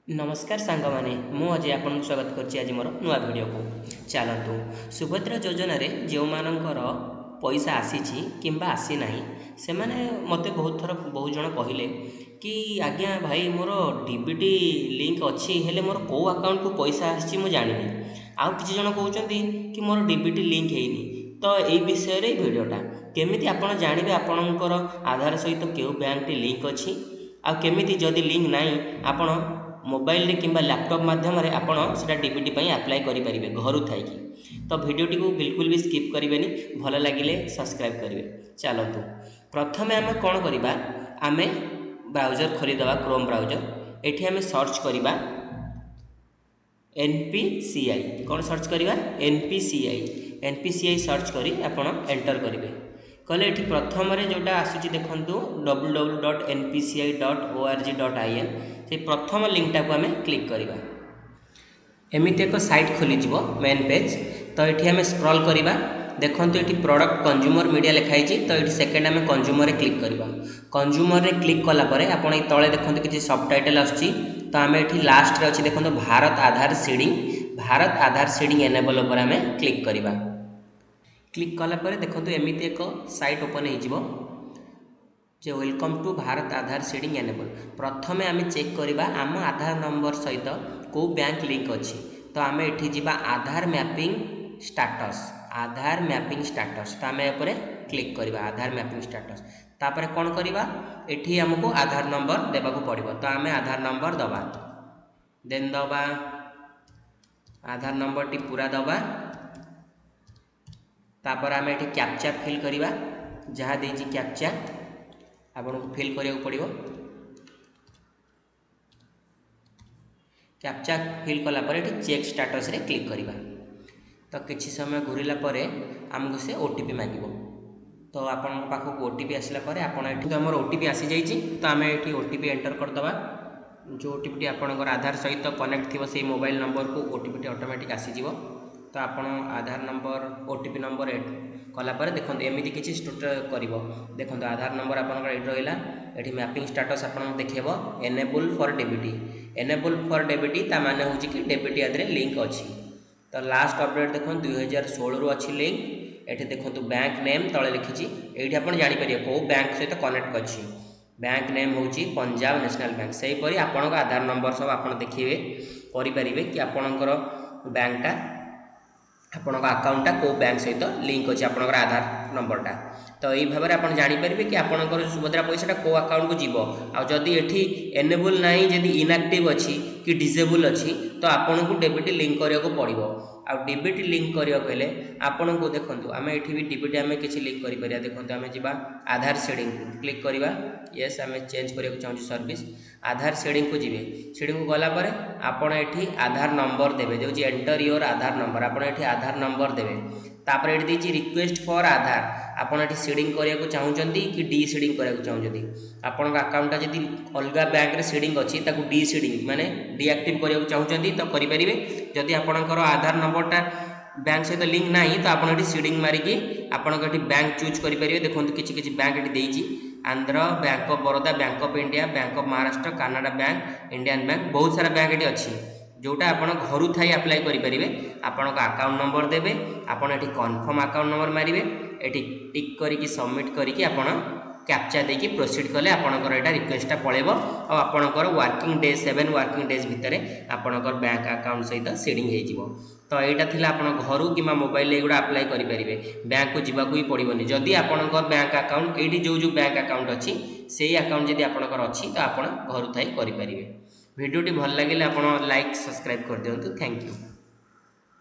नमस्कार सांग माने मु आज आपन स्वागत करछि आज मोर नुआ वीडियो को चलतु सुभद्रा योजना रे जो मानकर पैसा आसीछि किंबा आसी नाही से माने मते बहुत जण कहिले कि आज्ञा भाई मोर डीबीटी लिंक अछि हेले मोर को अकाउंट को पैसा आछि मु जानिनी आउ किछि जण कहउचंती कि मोर डीबीटी लिंक हेइनी तो एई विषय रे वीडियोटा केमिति आपण जानिबे आपणकर आधार सहित केउ बैंक टी लिंक अछि आ केमिति जदि लिंक नाही आपण मोबाइल रे किंबा लैपटॉप माध्यम रे आपण सेटा डीबीटी पई अप्लाई करि परिबे घरु थाई कि तो वीडियोटी को बिल्कुल भी स्किप करिवेनी भल लागिले सब्सक्राइब करिवे। चलतु प्रथमे आमे कोन करिबा आमे ब्राउजर खोली दबा क्रोम ब्राउजर एठी आमे सर्च करिबा एनपीसीआई कोन सर्च करिबा एनपीसीआई सर्च करी आपण एंटर करिवे कले एठी प्रथम रे जोटा आसुची देखंतु www.npci.org.in से प्रथम लिंक टाको आमे क्लिक करिबा एमिति एक साइट खोली जिवो मेन पेज तो एठी आमे स्क्रॉल करिबा देखंतु एठी प्रोडक्ट कंज्यूमर मीडिया लिखाई छि तो एठी सेकंड आमे कंज्यूमर रे क्लिक करिबा कंज्यूमर रे क्लिक कला परे आपण ए तळे देखंतु किछि सबटाइटल आछी तो आमे एठी लास्ट रे अछि देखंतु भारत आधार सीडिंग एनेबल ऊपर आमे क्लिक करिबा क्लिक कला परे देखंतु एमिति एक साइट ओपन हे जिवो जे welcome to Bharat Aadhaar seeding enable प्रथमे आमे चेक करिबा आम आधार नंबर सहित को बैंक लिंक अछि तो आमे एठी जिबा आधार मैपिंग स्टेटस तो आमे ऊपर क्लिक करिबा आधार मैपिंग स्टेटस तापर कोन करिबा एठी हमको आधार नंबर देबा को पड़िबो तो आमे आधार नंबर दबा देन दबा आधार नंबर टी पूरा दबा तापर आमे एठी कैप्चा फिल करिबा जहा देछि कैप्चा आपन को फिल करिया पड़िबो कैप्चा फिल कला परे एठी चेक स्टेटस रे क्लिक करिबा तो किछि समय घुरिला परे हमको से ओटीपी मांगिबो तो आपन पाखो ओटीपी आसिला परे आपन एठी तो हमर ओटीपी आसी जाईची तो आमे एठी ओटीपी एंटर कर दबा जो ओटीपी आपनकर आधार सहित कनेक्ट थिबो से मोबाइल नंबर को ओटीपी ऑटोमेटिक आसी जिवो तो आपण आधार नंबर ओटीपी नंबर एड कला परे देखंतु एमिति किछि स्टोर करिवो देखंतु आधार नंबर आपनकर एड रहिला एठी मैपिंग स्टेटस आपन देखेबो एनेबल फॉर डेबिटी ता माने होची कि डेबिटी आदरे लिंक अछि तो लास्ट अपडेट देखंतु 2016 रु अछि लिंक एठी देखंतु बैंक नेम तळे लिखिछि एठी आपन जानि परियो को बैंक सहित कनेक्ट अछि बैंक नेम होची पंजाब नेशनल बैंक सेही परि आपनक आधार नंबर सब आपन देखिबे करि परिबे कि आपनकर बैंकटा आपनका अकाउंट को बैंक सहित लिंक अछि आपनकर आधार नंबरटा तो एई भाबरे आपन जानि परिबे कि आपनकर सुभद्रा पैसाटा को अकाउंट को जीवो आ जदी एठी एनेबल नाही जदी इनएक्टिव अछि कि डिसेबल अछि तो आपन को डेबिट लिंक करिया को पड़िबो आ डेबिट लिंक करिया कहले आपन को देखंतु आमे एठी भी डेबिट आमे किछि लिंक करि परिया देखंतु आमे जिबा आधार शेडिंग को क्लिक करिबा यस आमे चेंज करिया को चाहू सर्विस आधार शेडिंग को जिवे शेडिंग को गला परे आपन एठी आधार नंबर देबे जो एंटर योर आधार नंबर आपन एठी आधार नंबर देबे तापर एठी देछि रिक्वेस्ट फॉर आधार आपन एठी सीडिंग करिया को चाहउचंती कि डी सीडिंग करिया को चाहउचंती आपन का अकाउंट जदी अलगा बैंक रे सीडिंग अछि ताकू डी सीडिंग माने डीएक्टिव करिया को चाहउचंती तो करि परिबे जदी आपनकर आधार नंबरटा बैंक सहित लिंक नाही तो आपन एठी सीडिंग मारी कि आपन एठी बैंक चूज करि परिबे देखंतु किछि बैंक एठी देछि Andhra bank of Baroda bank of India bank of Maharashtra Canara bank Indian bank बहुत सारा बैंक एठी अछि जोटा आपण घरु थाई अप्लाई करि परिबे आपण का अकाउंट नंबर देबे आपण एठी कंफर्म अकाउंट नंबर मारिबे एठी टिक करी कि सबमिट करी कि आपण कैप्चा दे कि प्रोसीड कले आपणकर एटा रिक्वेस्टटा पळेबो आ आपणकर वर्किंग डे 7 वर्किंग डेज भितरे आपणकर बैंक अकाउंट सहित सीडिंग हे जिवो तो एटा थिला आपण घरु किमा मोबाइल एगुडा अप्लाई करि परिबे बैंक को जिबा को ही पड़िबोनी जदी आपणकर बैंक अकाउंट एठी जो बैंक अकाउंट अछि सेही अकाउंट जदी आपणकर अछि तो आपण घरु थाई करि परिबे वीडियो टी भल लागिले आपण लाइक सब्सक्राइब कर दियंतु थैंक यू।